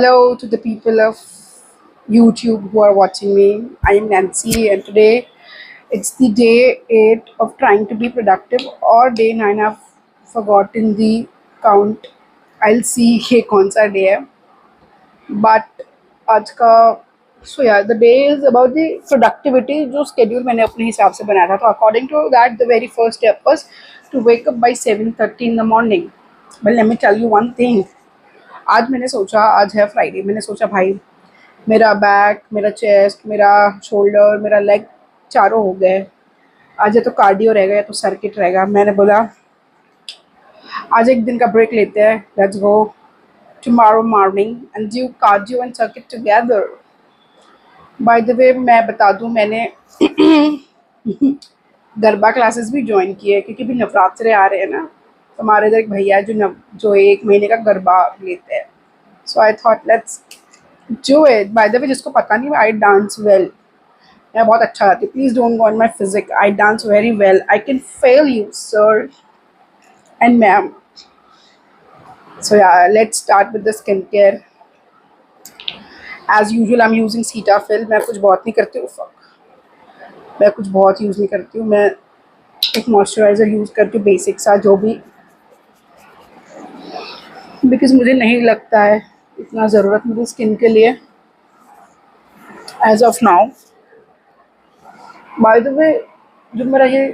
Hello to the people of YouTube who are watching me. I am Nancy, and today it's the day 8 of trying to be productive, or day 9. I've forgotten the count. I'll see ये कौन सा day है. But आज का the day is about the productivity जो schedule मैंने अपने हिसाब से बनाया था. तो according to that, the very first step was to wake up by 7:30 in the morning. Well, let me tell you one thing. आज मैंने सोचा, आज है फ्राइडे, मैंने सोचा भाई मेरा बैक, मेरा चेस्ट, मेरा शोल्डर, मेरा लेग चारों हो गए. आज या तो कार्डियो रहेगा या तो सर्किट रहेगा. मैंने बोला आज एक दिन का ब्रेक लेते हैं. Let's go tomorrow morning and do cardio and circuit together. Bye the वे मैं बता दूं, मैंने गरबा क्लासेस भी ज्वाइन किए क्योंकि भी नवरात्रे आ रहे हैं ना. तो हमारे इधर एक भैया है जो 1 महीने का गरबा लेते हैं. So I thought let's do it. By the way जिसको पता नहीं, आई डांस वेल. मैं बहुत अच्छा गाती. Please don't go on my physique. I dance very well. I can fail you sir and ma'am. So yeah let's start with the skin care. As usual I am using Cetaphil. मैं कुछ बहुत नहीं करती हूँ. मैं कुछ बहुत use नहीं करती हूँ. मैं एक मॉइस्चराइज़र यूज़ करती हूँ बेसिक सा, जो भी, बिकॉज मुझे नहीं लगता है इतना ज़रूरत मुझे स्किन के लिए as of now. By the way जो मेरा ये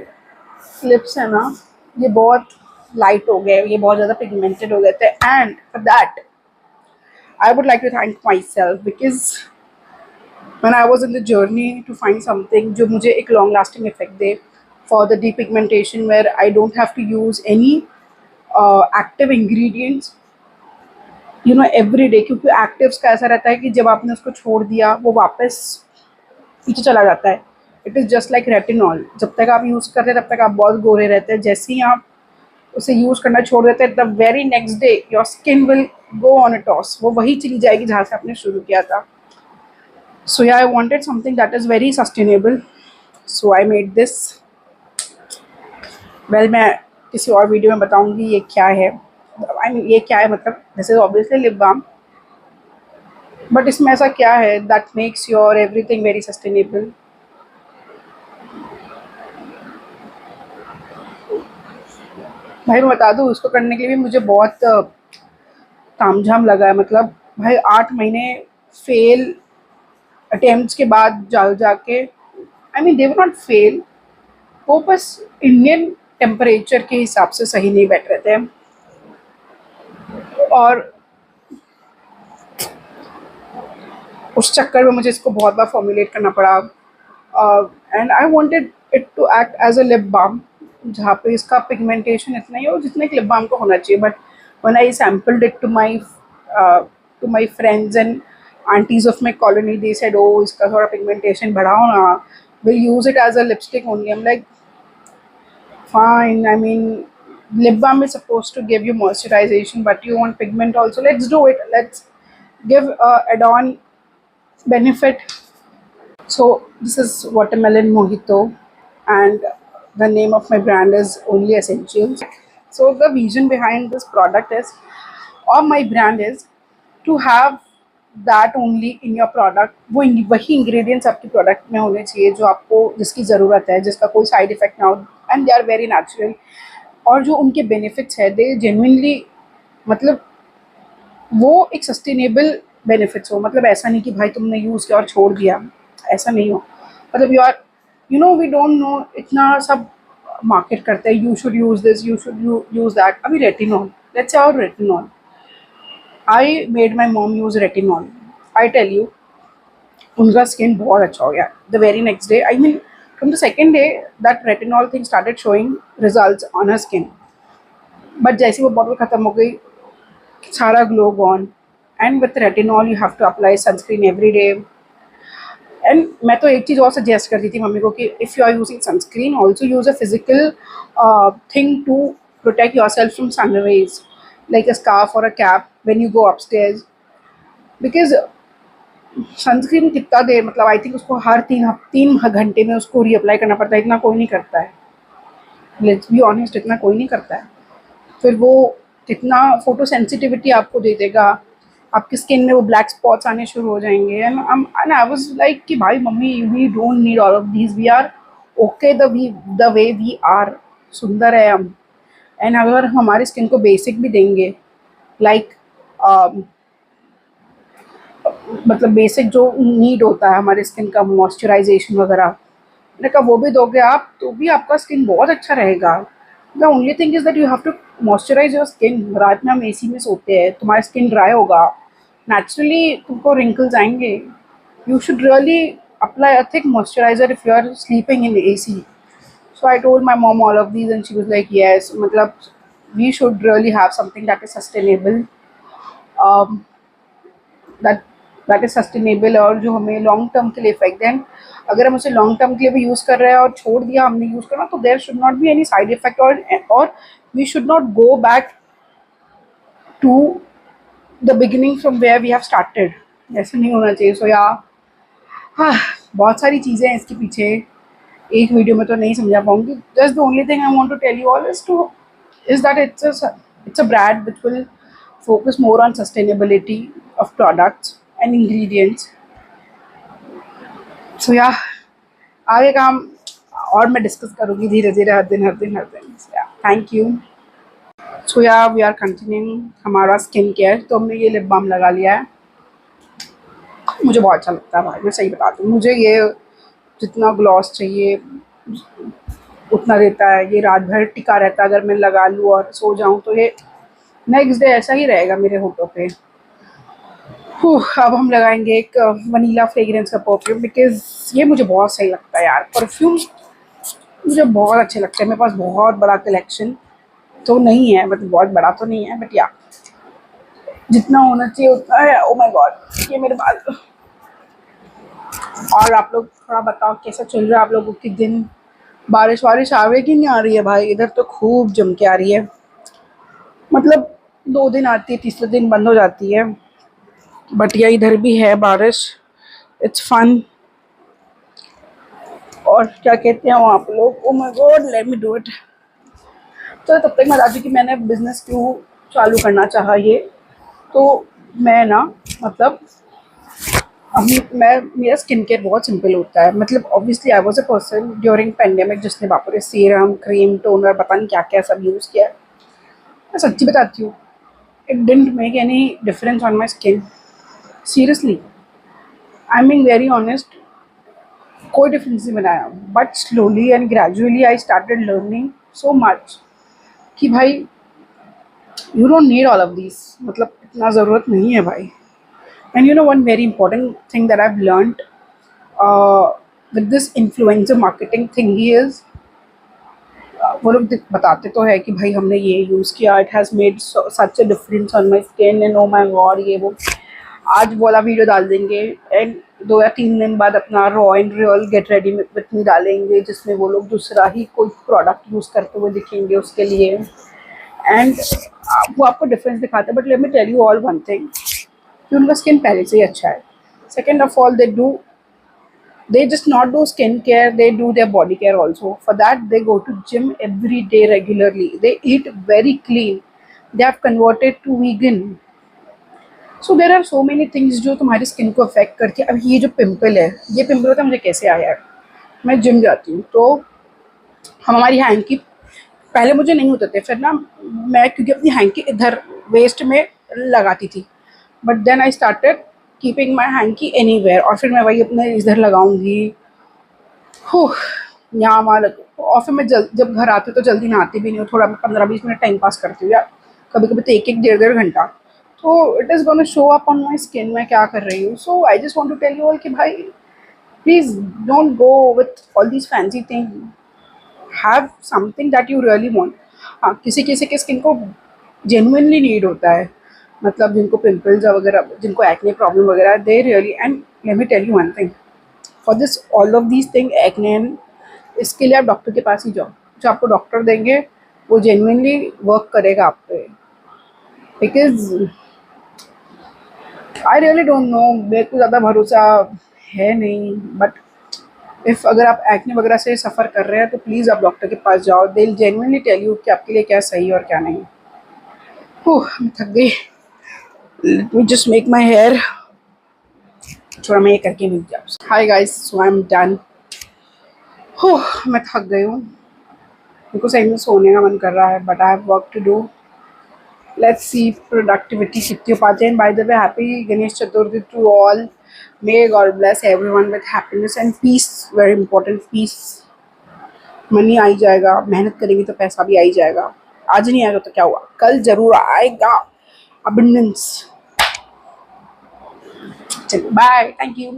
लिप्स है ना, ये बहुत लाइट हो गए, ये बहुत ज़्यादा पिगमेंटेड हो गए थे. And for that I would like to thank myself because when I was in the journey to find something जो मुझे एक long lasting effect they for the depigmentation where I don't have to use any active ingredients every day. क्योंकि actives का ऐसा रहता है कि जब आपने उसको छोड़ दिया वो वापस पीछे चला जाता है. It is just like retinol. जब तक आप यूज़ करते हैं तब तक आप बहुत गोरे रहते हैं. जैसे ही आप उसे यूज़ करना छोड़ देते हैं, the very next day your skin will go on a toss. वो वही चली जाएगी जहाँ से आपने शुरू किया था. So yeah, I wanted something that is very sustainable. So I made this. Well, मैं किसी और वीडियो में बताऊंगी ये क्या है. ये क्या है मतलब, this is obviously lip balm, but इसमें ऐसा क्या है that makes your everything very sustainable. भाई मैं बता दूँ, उसको करने के लिए भी मुझे बहुत तामझाम लगा है. मतलब भाई 8 महीने फेल अटेम्प्ट्स के बाद जाके, I mean they were not fail, वो बस इंडियन टेम्परेचर के हिसाब से सही नहीं बैठ रहे थे. और उस चक्कर में मुझे इसको बहुत बार फॉर्मुलेट करना पड़ा. And I wanted it to act as a lip balm जहाँ पे इसका पिगमेंटेशन इतना ही हो जितना एक लिप बाम को होना चाहिए. But when I sampled it to my friends and aunties of my colony, they said oh इसका थोड़ा पिगमेंटेशन बढ़ाओ ना, will use it as a lipstick only. I am like fine. I mean, lip balm is supposed to give you moisturization, but you want pigment also. Let's do it. Let's give a add-on benefit. So this is watermelon mojito, and the name of my brand is Only Essentials. So the vision behind this product is, or my brand is, to have that only in your product. वो वही ingredients आपके product में होने चाहिए जो आपको, जिसकी ज़रूरत है, जिसका कोई side effect ना हो, and they are very natural. और जो उनके benefits है, they genuinely, मतलब वो एक sustainable benefits हो. मतलब ऐसा नहीं कि भाई तुमने यूज़ किया और छोड़ दिया, ऐसा नहीं हो. मतलब we don't know, इतना सब मार्केट करते हैं, you should use this, you should use that. अभी retinol, let's say our retinol, I made my mom use retinol. I tell you, उनका स्किन बहुत अच्छा हो गया. The very next day, I mean, from the second day, that retinol thing started showing results on her skin. But जैसे वो bottle ख़त्म हो गई, सारा glow gone. And with retinol, you have to apply sunscreen every day. And मैं तो एक चीज़ और सजेस्ट करती थी मम्मी को कि if you are using sunscreen, also use a physical thing to protect yourself from sun rays, like a scarf or a cap when you go upstairs. Because sunscreen कितना देर, मतलब आई थिंक उसको हर 3 घंटे में उसको reapply करना पड़ता है. इतना कोई नहीं करता है. लेट्स बी ऑनेस्ट, इतना कोई नहीं करता है. फिर वो कितना फोटो सेंसिटिविटी आपको दे देगा, आपकी स्किन में वो ब्लैक स्पॉट्स आने शुरू हो जाएंगे। एंड आई वाज लाइक कि भाई mummy we don't need all of these, we are okay the way we are, सुंदर है हम। एंड अगर हमारी स्किन को बेसिक भी देंगे, लाइक मतलब बेसिक जो नीड होता है हमारी स्किन का, मॉइस्चराइजेशन वगैरह, मैंने कहा वो भी दोगे आप तो भी आपका स्किन बहुत अच्छा रहेगा। The only thing is that you have to moisturise your skin. रात में हम एसी में सोते हैं, तुम्हारा स्किन ड्राई होगा, नेचुरली तुमको रिंकल्स आएंगे। You should really apply a thick moisturiser if you are sleeping in AC. So I told my mom all of these and she was like yes, मतलब we should really have something that is sustainable, that that is sustainable, और जो हमें long term के लिए effect दें। अगर हम उसे लॉन्ग टर्म के लिए भी यूज़ कर रहे हैं और छोड़ दिया हमने यूज़ करना, तो there should not be any side effect, और we should not go back to the beginning from where we have started. ऐसे नहीं होना चाहिए। सो या हाँ, बहुत सारी चीज़ें हैं इसके पीछे, एक वीडियो में तो नहीं समझा पाऊंगी। Just the only thing I want to tell you all is that it's a brand which will focus more on sustainability of products and ingredients. So yeah, आगे काम और मैं डिस्कस करूँगी धीरे धीरे, हर दिन। Thank you. So yeah we are continuing हमारा skin care. तो हमने ये लिप बाम लगा लिया है, मुझे बहुत अच्छा लगता है भाई, मैं सही बताती हूँ। मुझे ये जितना ग्लॉस चाहिए उतना देता है, ये रात भर टिका रहता है। अगर मैं लगा लूँ और सो जाऊँ तो ये नेक्स्ट डे ऐसा ही रहेगा मेरे होठों पे। अब हम लगाएंगे एक वनीला फ्रेग्रेंस का परफ्यूम, बिकॉज ये मुझे बहुत सही लगता है यार। परफ्यूम मुझे बहुत अच्छे लगते हैं। मेरे पास बहुत बड़ा कलेक्शन तो नहीं है, मतलब बहुत बड़ा तो नहीं है, बट या जितना होना चाहिए उतना है। ओ माय गॉड, ये मेरे बाल। और आप लोग थोड़ा बताओ कैसा चल रहा है आप लोगों के दिन? बारिश वारिश आ रही कि नहीं आ रही है भाई? इधर तो खूब जम के आ रही है, मतलब 2 दिन आती है, तीसरे दिन बंद हो जाती है। बट या इधर भी है बारिश, इट्स फन। और क्या कहते हैं आप लोग? Oh my God, let me do it. तो तब तक मैं बता दूँ कि मैंने बिज़नेस क्यों चालू करना चाहा ये। तो मैं ना, मतलब अभी मेरा स्किन केयर बहुत सिंपल होता है। मतलब obviously I was a person during pandemic जिसने बाप रे सीरम, क्रीम, टोनर, पता नहीं क्या क्या सब यूज़ किया है। मैं सच्ची बताती हूँ, it didn't make any difference on my skin, seriously, I mean very honest. कोई डिफरेंस नहीं बनाया। But slowly and gradually I started learning so much कि भाई you don't need all of this, मतलब इतना ज़रूरत नहीं है भाई। And you know one very important thing that I have learned with this influencer marketing thing is, वो लोग बताते तो है कि भाई हमने ये यूज़ किया, it has made such a difference on my skin and oh my God ये वो। आज वाला वीडियो डाल देंगे एंड 2 या 3 दिन बाद अपना raw and real get ready with me डालेंगे, जिसमें वो लोग दूसरा ही कोई प्रोडक्ट यूज़ करते हुए दिखेंगे उसके लिए। एंड वो आपको डिफरेंस दिखाते हैं। But let me tell you all one thing कि उनका स्किन पहले से ही अच्छा है। Second of all, they just not do skin care, they do their body care also. For that they go to gym every day regularly, they eat very clean, they have converted to vegan. So there are so many things जो तुम्हारी skin को affect करती है। अब ये जो pimple है, ये पिंपल होता है मुझे कैसे आया है? मैं जिम जाती हूँ तो हम हमारी हैंकी, पहले मुझे नहीं होते थे, फिर ना मैं क्योंकि अपनी हैंकी इधर वेस्ट में लगाती थी, but then I started keeping my hanky anywhere, और फिर मैं वही अपने इधर लगाऊंगी। यहाँ वहाँ लग। और फिर मैं जब घर आती हूँ तो जल्दी नहाती भी नहीं हूँ, थोड़ा 15-20 मिनट टाइम पास करती हूँ, या कभी कभी तो 1-1 डेढ़-डेढ़ घंटा। तो it is gonna show up on my skin मैं क्या कर रही हूँ। So I just want to tell you all कि भाई please don't go with all these fancy thing, have something that you really want. हाँ, किसी किसी के स्किन को जेन्युइनली नीड होता है, मतलब जिनको पिंपल्स वगैरह, जिनको एक्ने प्रॉब्लम वगैरह, they really. And let me tell you one thing, for this all of these thing acne, इसके लिए आप डॉक्टर के पास ही जाओ। जो आपको डॉक्टर देंगे वो जेन्युइनली वर्क करेगा आप पे, because I really don't know, मेरे को ज़्यादा भरोसा है नहीं। बट इफ़ अगर आप एक्ने वगैरह से सफ़र कर रहे हैं तो प्लीज़ आप डॉक्टर के पास जाओ, they will genuinely tell you कि आपके लिए क्या सही और क्या नहीं। मैं थक गई। Let me just make my hair, थोड़ा मैं ये करके मिल जाऊँ. Hi guys, so I am done. हो, मैं थक गई हूँ, मेरे को सही में सोने का मन कर रहा है, but I have work to do. Let's see productivity कितनी हो पाते हैं. By the way, happy Ganesh Chaturthi to all. May God bless everyone with happiness and peace. Very important, peace. Money आ ही जाएगा, मेहनत करेंगे तो पैसा भी आ ही जाएगा. आज नहीं आएगा तो क्या हुआ, कल जरूर आएगा. अबंडेंस. चलिए बाय, थैंक यू.